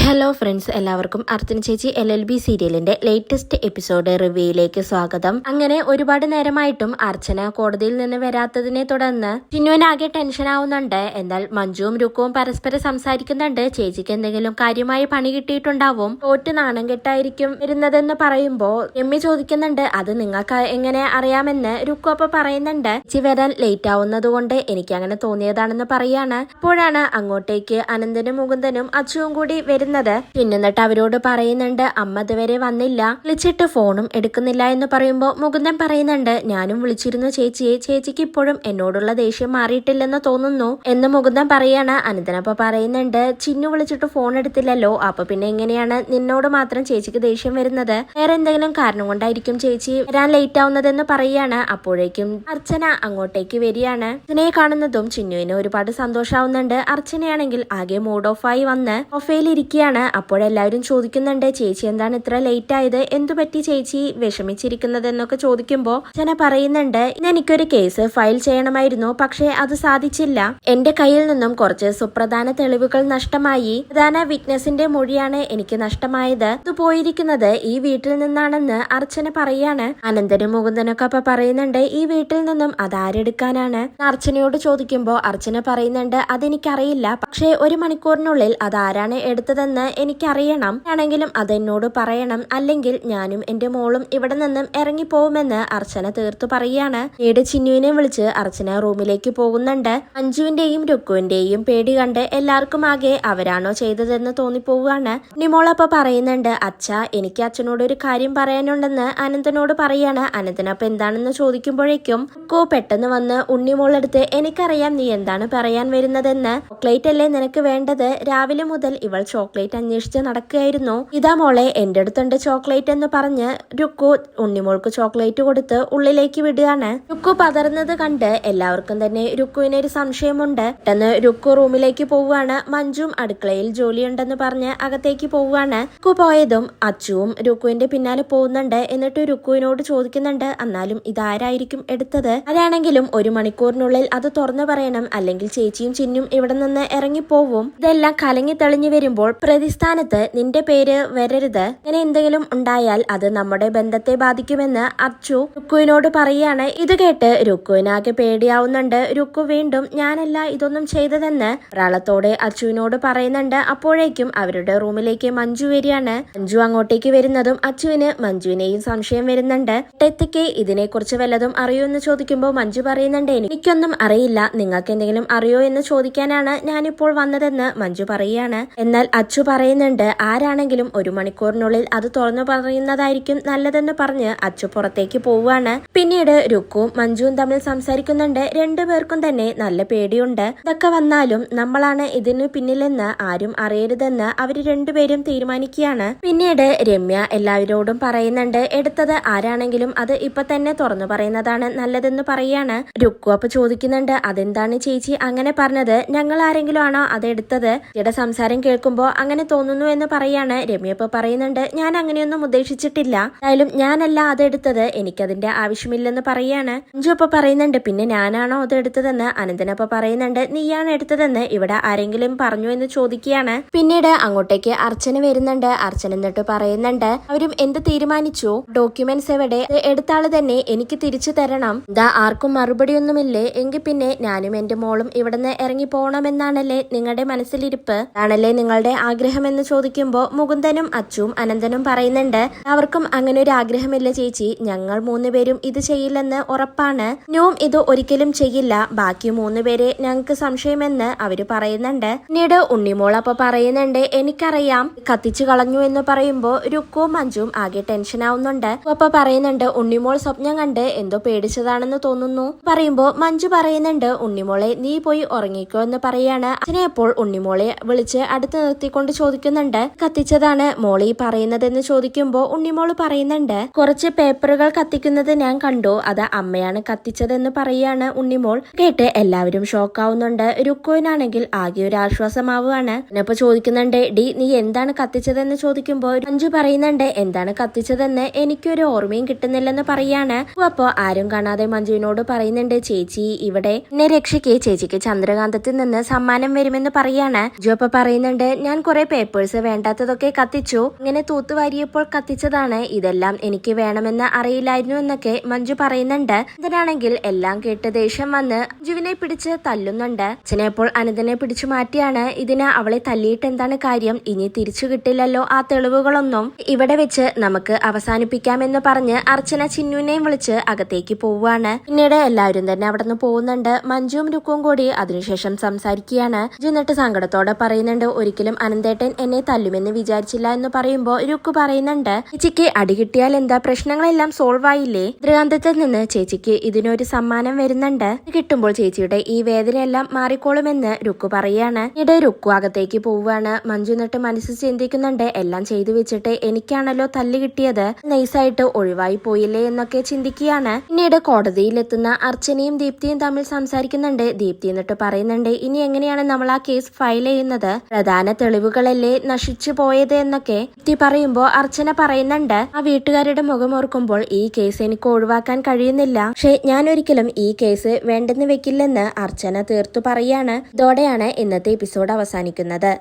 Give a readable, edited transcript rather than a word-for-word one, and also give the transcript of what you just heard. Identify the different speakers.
Speaker 1: Hello friends, എല്ലാവർക്കും അർച്ചന ചേച്ചി LLB സീരിയലിന്റെ ലേറ്റസ്റ്റ് എപ്പിസോഡ് റിവ്യൂയിലേക്ക് സ്വാഗതം. അങ്ങനെ ഒരുപാട് നേരമായിട്ടും അർച്ചന കോടതിയിൽ നിന്ന് വരാത്തതിനെ തുടർന്ന് ചിന്നുവിനാകെ ടെൻഷൻ ആവുന്നുണ്ട്. എന്നാൽ മഞ്ജുവും രുക്കുവും പരസ്പരം സംസാരിക്കുന്നുണ്ട്. ചേച്ചിക്ക് എന്തെങ്കിലും കാര്യമായ പണി കിട്ടിയിട്ടുണ്ടാവും, തോറ്റ് നാണം കെട്ടായിരിക്കും വരുന്നതെന്ന് പറയുമ്പോ എമ്മി ചോദിക്കുന്നുണ്ട്, അത് നിങ്ങൾക്ക് എങ്ങനെ അറിയാമെന്ന് രുക്കു അപ്പൊ പറയുന്നുണ്ട്. ചേച്ചി വരാൻ ലേറ്റ് ആവുന്നത് കൊണ്ട് എനിക്ക് അങ്ങനെ തോന്നിയതാണെന്ന് പറയാണ്. അപ്പോഴാണ് അങ്ങോട്ടേക്ക് അനന്തനും മുകുന്ദനും അച്ചുവും കൂടി വരുന്നത്. എന്നിട്ട് അവരോട് പറയുന്നുണ്ട്, അമ്മ ഇതുവരെ വന്നില്ല, വിളിച്ചിട്ട് ഫോണും എടുക്കുന്നില്ല എന്ന് പറയുമ്പോ മുകുന്ദൻ പറയുന്നുണ്ട്, ഞാനും വിളിച്ചിരുന്നു ചേച്ചിയെ, ചേച്ചിക്ക് ഇപ്പോഴും എന്നോടുള്ള ദേഷ്യം മാറിയിട്ടില്ലെന്ന് തോന്നുന്നു എന്ന് മുകുന്ദൻ പറയാണ്. അനന്തനപ്പ പറയുന്നുണ്ട്, ചിന്നു വിളിച്ചിട്ട് ഫോൺ എടുത്തില്ലല്ലോ, അപ്പൊ പിന്നെ എങ്ങനെയാണ് നിന്നോട് മാത്രം ചേച്ചിക്ക് ദേഷ്യം വരുന്നത്? വേറെ എന്തെങ്കിലും കാരണം കൊണ്ടായിരിക്കും ചേച്ചി വരാൻ ലേറ്റ് ആവുന്നതെന്ന് പറയാണ്. അപ്പോഴേക്കും അർച്ചന അങ്ങോട്ടേക്ക് വരികയാണ്. അർച്ചനയെ കാണുന്നതും ചിന്നുവിന് ഒരുപാട് സന്തോഷാവുന്നുണ്ട്. അർച്ചനയാണെങ്കിൽ ആകെ മൂഡ് ഓഫ് ആയി വന്ന് ഒഫയിൽ ഇരിക്കുകയാണ്. അപ്പോഴെല്ലാവരും ചോദിക്കുന്നുണ്ട്, ചേച്ചി എന്താണ് ഇത്ര ലേറ്റ് ആയത്, എന്തു പറ്റി ചേച്ചി വിഷമിച്ചിരിക്കുന്നത് എന്നൊക്കെ ചോദിക്കുമ്പോ അർച്ചന പറയുന്നുണ്ട്, എനിക്കൊരു കേസ് ഫയൽ ചെയ്യണമായിരുന്നു, പക്ഷേ അത് സാധിച്ചില്ല. എന്റെ കയ്യിൽ നിന്നും കുറച്ച് സുപ്രധാന തെളിവുകൾ നഷ്ടമായി. പ്രധാന വിറ്റ്നസിന്റെ മൊഴിയാണ് എനിക്ക് നഷ്ടമായത്. ഇത് പോയിരിക്കുന്നത് ഈ വീട്ടിൽ നിന്നാണെന്ന് അർച്ചന പറയാണ്. അനന്തനും മുകുന്ദനൊക്കെ അപ്പൊ പറയുന്നുണ്ട്, ഈ വീട്ടിൽ നിന്നും അതാരെടുക്കാനാണ്? അർച്ചനയോട് ചോദിക്കുമ്പോ അർച്ചന പറയുന്നുണ്ട്, അതെനിക്കറിയില്ല, പക്ഷേ 1 മണിക്കൂറിനുള്ളിൽ അതാരാണ് എടുത്തതെന്ന് എനിക്കറിയണം. ആണെങ്കിലും അതെന്നോട് പറയണം, അല്ലെങ്കിൽ ഞാനും എന്റെ മോളും ഇവിടെ നിന്നും ഇറങ്ങിപ്പോവുമെന്ന് അർച്ചന തീർത്തു പറയാണ്. വീട് ചിന്നുവിനെ വിളിച്ച് അർച്ചന റൂമിലേക്ക് പോകുന്നുണ്ട്. മഞ്ജുവിന്റെയും രുക്കുവിന്റെയും പേടി കണ്ട് എല്ലാവർക്കും ആകെ അവരാണോ ചെയ്തതെന്ന് തോന്നിപ്പോവുകയാണ്. നിമോളപ്പ പറയുന്നുണ്ട്, അച്ഛ എനിക്ക് അച്ഛനോട് ഒരു കാര്യം പറയാനുണ്ടെന്ന് അനന്തനോട് പറയാണ്. അനന്തനപ്പ എന്താണെന്ന് ചോദിക്കുമ്പോഴേക്കും രുക്കു പെട്ടെന്ന് വന്ന് ഉണ്ണിമോളെടുത്ത്, എനിക്കറിയാം നീ എന്താണ് പറയാൻ വരുന്നതെന്ന്, ചോക്ലേറ്റ് അല്ലേ നിനക്ക് വേണ്ടത്? രാവിലെ മുതൽ ഇവൾ ചോക്ലേറ്റ് അന്വേഷിച്ച് നടക്കുകയായിരുന്നു. ഇതാ മോളെ, എന്റെ അടുത്തുണ്ട് ചോക്ലേറ്റ് എന്ന് പറഞ്ഞ് രുക്കു ഉണ്ണിമോൾക്ക് ചോക്ലേറ്റ് കൊടുത്ത് ഉള്ളിലേക്ക് വിടുകയാണ്. രുക്കു പതർന്നത് കണ്ട് എല്ലാവർക്കും തന്നെ രുക്കുവിന് ഒരു സംശയമുണ്ട്. പെട്ടെന്ന് രുക്കു റൂമിലേക്ക് പോവുകയാണ്. മഞ്ജുവും അടുക്കളയിൽ ജോലിയുണ്ടെന്ന് പറഞ്ഞ് അകത്തേക്ക് പോവുകയാണ്. രുക്കു പോയതും അച്ചുവും രുക്കുവിന്റെ പിന്നാലെ പോകുന്നുണ്ട്. എന്നിട്ട് രുക്കുവിനോട് ചോദിക്കുന്നുണ്ട്, എന്നാലും ഇതാരായിരിക്കും എടുത്തത്? ആരാണെങ്കിലും 1 മണിക്കൂറിനുള്ളിൽ അത് തുറന്നു പറയണം, അല്ലെങ്കിൽ ചേച്ചിയും ചിന്നും ഇവിടെ നിന്ന് ഇറങ്ങിപ്പോവും. ഇതെല്ലാം കലങ്ങി തെളിഞ്ഞു വരുമ്പോൾ പ്രതിസ്ഥാനത്ത് നിന്റെ പേര് വരരുത്. ഇങ്ങനെ എന്തെങ്കിലും ഉണ്ടായാൽ അത് നമ്മുടെ ബന്ധത്തെ ബാധിക്കുമെന്ന് അച്ചു രുക്കുവിനോട് പറയാണ്. ഇത് കേട്ട് രുക്കുവിനാകെ പേടിയാവുന്നുണ്ട്. രുക്കു വീണ്ടും ഞാനല്ല ഇതൊന്നും ചെയ്തതെന്ന് പ്രാളത്തോടെ അച്ചുവിനോട് പറയുന്നുണ്ട്. അപ്പോഴേക്കും അവരുടെ റൂമിലേക്ക് മഞ്ജു വരികയാണ്. മഞ്ജു അങ്ങോട്ടേക്ക് വരുന്നതും അച്ചുവിന് മഞ്ജുവിനെയും സംശയം വരുന്നുണ്ട്. ടെത്തിക്ക് ഇതിനെക്കുറിച്ച് വല്ലതും അറിയോ എന്ന് ചോദിക്കുമ്പോൾ മഞ്ജു പറയുന്നുണ്ട്, എനിക്കൊന്നും അറിയില്ല, നിങ്ങൾക്ക് എന്തെങ്കിലും അറിയോ എന്ന് ചോദിക്കാനാണ് ഞാനിപ്പോൾ വന്നതെന്ന് മഞ്ജു പറയുകയാണ്. എന്നാൽ അച്ചു പറയുന്നുണ്ട്, ആരാണെങ്കിലും 1 മണിക്കൂറിനുള്ളിൽ അത് തുറന്നു പറയുന്നതായിരിക്കും നല്ലതെന്ന് പറഞ്ഞ് അച്ചു പുറത്തേക്ക് പോവുകയാണ്. പിന്നീട് രുക്കുവും മഞ്ജുവും തമ്മിൽ സംസാരിക്കുന്നുണ്ട്. 2 പേർക്കും തന്നെ നല്ല പേടിയുണ്ട്. ഇതൊക്കെ വന്നാലും നമ്മളാണ് ഇതിനു പിന്നിലെന്ന് ആരും അറിയരുതെന്ന് അവര് 2 പേരും തീരുമാനിക്കുകയാണ്. പിന്നീട് രമ്യ എല്ലാവരോടും പറയുന്നുണ്ട്, എടുത്തത് ആരാണെങ്കിലും അത് ഇപ്പൊ തന്നെ തുറന്നു പറയുന്നതാണ് നല്ലതെന്ന് പറയാണ്. രുക്കു അപ്പൊ ചോദിക്കുന്നുണ്ട്, അതെന്താണ് ചേച്ചി അങ്ങനെ പറഞ്ഞത്? ഞങ്ങൾ ആരെങ്കിലും ആണോ അത് എടുത്തത്? ചേച്ചിയുടെ സംസാരം കേൾക്കുമ്പോ അങ്ങനെ തോന്നുന്നു എന്ന് പറയാണ്. രമ്യ ഇപ്പൊ പറയുന്നുണ്ട്, ഞാൻ അങ്ങനെയൊന്നും ഉദ്ദേശിച്ചിട്ടില്ല, എന്തായാലും ഞാനല്ല അതെടുത്തത്, എനിക്കതിന്റെ ആവശ്യമില്ലെന്ന് പറയാണ്. മഞ്ജു അപ്പൊ പറയുന്നുണ്ട്, പിന്നെ ഞാനാണോ അത് എടുത്തതെന്ന്? അനന്തനപ്പ പറയുന്നുണ്ട്, നീയാണ് എടുത്തതെന്ന് ഇവിടെ ആരെങ്കിലും പറഞ്ഞു എന്ന് ചോദിക്കുകയാണ്. പിന്നീട് അങ്ങോട്ടേക്ക് അർച്ചന വരുന്നുണ്ട്. അർച്ചന എന്നിട്ട് പറയുന്നുണ്ട്, അവരും എന്ത് തീരുമാനിച്ചു? ഡോക്യുമെന്റ്സ് എവിടെ? എടുത്താള് തന്നെ എനിക്ക് തിരിച്ചു തരണം. ഇതാ ആർക്കും മറുപടിയൊന്നുമില്ലേ? എങ്കിൽ പിന്നെ ഞാനും എന്റെ മോളും ഇവിടുന്ന് ഇറങ്ങി പോകണമെന്നാണല്ലേ നിങ്ങളുടെ മനസ്സിലിരിപ്പ്? ആണല്ലേ നിങ്ങളുടെ ആഗ്രഹം എന്ന് ചോദിക്കുമ്പോ മുകുന്ദനും അച്ചുവും അനന്തനും പറയുന്നുണ്ട്, അവർക്കും അങ്ങനെ ഒരു ആഗ്രഹമില്ല ചേച്ചി, ഞങ്ങൾ 3 പേരും ഇത് ചെയ്യില്ലെന്ന് ഉറപ്പാണ്. നോം ഇത് ഒരിക്കലും ചെയ്യില്ല, ബാക്കി 3 പേരെ ഞങ്ങൾക്ക് സംശയമെന്ന് അവര് പറയുന്നുണ്ട്. പിന്നീട് ഉണ്ണിമോൾ അപ്പൊ പറയുന്നുണ്ട്, എനിക്കറിയാം, കത്തിച്ചു കളഞ്ഞു എന്ന് പറയുമ്പോ രുക്കുവും മഞ്ജുവും ആകെ ടെൻഷൻ ആവുന്നുണ്ട്. അപ്പൊ പറയുന്നുണ്ട്, ഉണ്ണിമോൾ സ്വപ്നം കണ്ട് എന്തോ പേടിച്ചതാണെന്ന് തോന്നുന്നു പറയുമ്പോ മഞ്ജു പറയുന്നുണ്ട്, ഉണ്ണിമോളെ നീ പോയി ഉറങ്ങിക്കോ എന്ന് പറയാണ്. അച്ഛനെപ്പോൾ ഉണ്ണിമോളെ വിളിച്ച് അടുത്ത് നിർത്തിക്കൊണ്ട് ചോദിക്കുന്നുണ്ട്, കത്തിച്ചതാണ് മോളി പറയുന്നതെന്ന് ചോദിക്കുമ്പോ ഉണ്ണിമോള് പറയുന്നുണ്ട്, കുറച്ച് പേപ്പറുകൾ കത്തിക്കുന്നത് ഞാൻ കണ്ടു, അത് അമ്മയാണ് കത്തിച്ചതെന്ന് പറയാണ് ഉണ്ണിമോൾ. കേട്ട് എല്ലാവരും ഷോക്കാവുന്നുണ്ട്. രുക്കുവിനാണെങ്കിൽ ആകെ ഒരു ആശ്വാസമാവുകയാണ്. അപ്പൊ ചോദിക്കുന്നുണ്ട്, ഡി നീ എന്താണ് കത്തിച്ചതെന്ന് ചോദിക്കുമ്പോ മഞ്ജു പറയുന്നുണ്ട്, എന്താണ് കത്തിച്ചതെന്ന് എനിക്കൊരു ഓർമ്മയും കിട്ടുന്നില്ലെന്ന് പറയാണ്. അപ്പോ ആരും കാണാതെ മഞ്ജുവിനോട് പറയുന്നുണ്ട്, ചേച്ചി ഇവിടെ എന്നെ രക്ഷിക്ക്, ചേച്ചിക്ക് ചന്ദ്രകാന്തത്തിൽ നിന്ന് സമ്മാനം വരുമെന്ന് പറയാണ്. ജോ അപ്പൊ പറയുന്നുണ്ട്, ഞാൻ കുറെ പേപ്പേഴ്സ് വേണ്ടാത്തതൊക്കെ കത്തിച്ചു. ഇങ്ങനെ തൂത്തുവാരിയപ്പോൾ കത്തിച്ചതാണ്. ഇതെല്ലാം എനിക്ക് വേണമെന്ന് അറിയില്ലായിരുന്നു എന്നൊക്കെ മഞ്ജു പറയുന്നുണ്ട്. ഇതിനാണെങ്കിൽ എല്ലാം കേട്ട് ദേഷ്യം വന്ന് മഞ്ജുവിനെ പിടിച്ച് തല്ലുന്നുണ്ട്. അച്ഛനെപ്പോൾ അനന്തനെ പിടിച്ചു മാറ്റിയാണ്. ഇതിന് അവളെ തല്ലിയിട്ട് എന്താണ് കാര്യം? ഇനി തിരിച്ചു കിട്ടില്ലല്ലോ ആ തെളിവുകളൊന്നും. ഇവിടെ വെച്ച് നമുക്ക് അവസാനിപ്പിക്കാമെന്ന് പറഞ്ഞ് അർച്ചന ചിന്നുവിനെയും വിളിച്ച് അകത്തേക്ക് പോവുകയാണ്. പിന്നീട് എല്ലാവരും തന്നെ അവിടെ നിന്ന് പോകുന്നുണ്ട്. മഞ്ജുവും രുക്കുവും കൂടി അതിനുശേഷം സംസാരിക്കുകയാണ്. എന്നിട്ട് സങ്കടത്തോടെ പറയുന്നുണ്ട്, ഒരിക്കലും അനന്തേട്ടൻ എന്നെ തല്ലുമെന്ന് വിചാരിച്ചില്ല എന്ന് പറയുമ്പോൾ രുക്കു പറയുന്നുണ്ട്, ചേച്ചിക്ക് അടി കിട്ടിയാൽ എന്താ, പ്രശ്നങ്ങളെല്ലാം സോൾവ് ആയില്ലേ? ദൃഗാന്തത്തിൽ നിന്ന് ചേച്ചിക്ക് ഇതിനൊരു സമ്മാനം വരുന്നുണ്ട്. കിട്ടുമ്പോൾ ചേച്ചിയുടെ ഈ വേദനയെല്ലാം മാറിക്കോളുമെന്ന് രുക്കു പറയാണ്. പിന്നീട് രുക്കു അകത്തേക്ക് പോവുകയാണ്. മഞ്ജു എന്നിട്ട് മനസ്സിൽ ചിന്തിക്കുന്നുണ്ട്, എല്ലാം ചെയ്തു വെച്ചിട്ട് എനിക്കാണല്ലോ തല്ല് കിട്ടിയത്, നൈസായിട്ട് ഒഴിവായി പോയില്ലേ എന്നൊക്കെ ചിന്തിക്കുകയാണ്. പിന്നീട് കോടതിയിലെത്തുന്ന അർച്ചനയും ദീപ്തിയും തമ്മിൽ സംസാരിക്കുന്നുണ്ട്. ദീപ്തി എന്നിട്ട് പറയുന്നുണ്ട്, ഇനി എങ്ങനെയാണ് നമ്മൾ ആ കേസ് ഫയൽ ചെയ്യുന്നത്? പ്രധാന തെളിവുകളല്ലേ നശിച്ചു പോയത് എന്നൊക്കെ ദീപ്തി പറയുമ്പോൾ അർച്ചന പറയുന്നുണ്ട്, ആ വീട്ടുകാരുടെ മുഖം ഓർക്കുമ്പോൾ ഈ കേസ് എനിക്ക് ഒഴിവാക്കാൻ കഴിയുന്നില്ല. പക്ഷെ ഞാൻ ഒരിക്കലും ഈ കേസ് വേണ്ടെന്ന് വെക്കില്ലെന്ന് അർച്ചന തീർത്തു പറയാണ്. ഇതോടെയാണ് ഇന്നത്തെ എപ്പിസോഡ് അവസാനിക്കുന്നത്.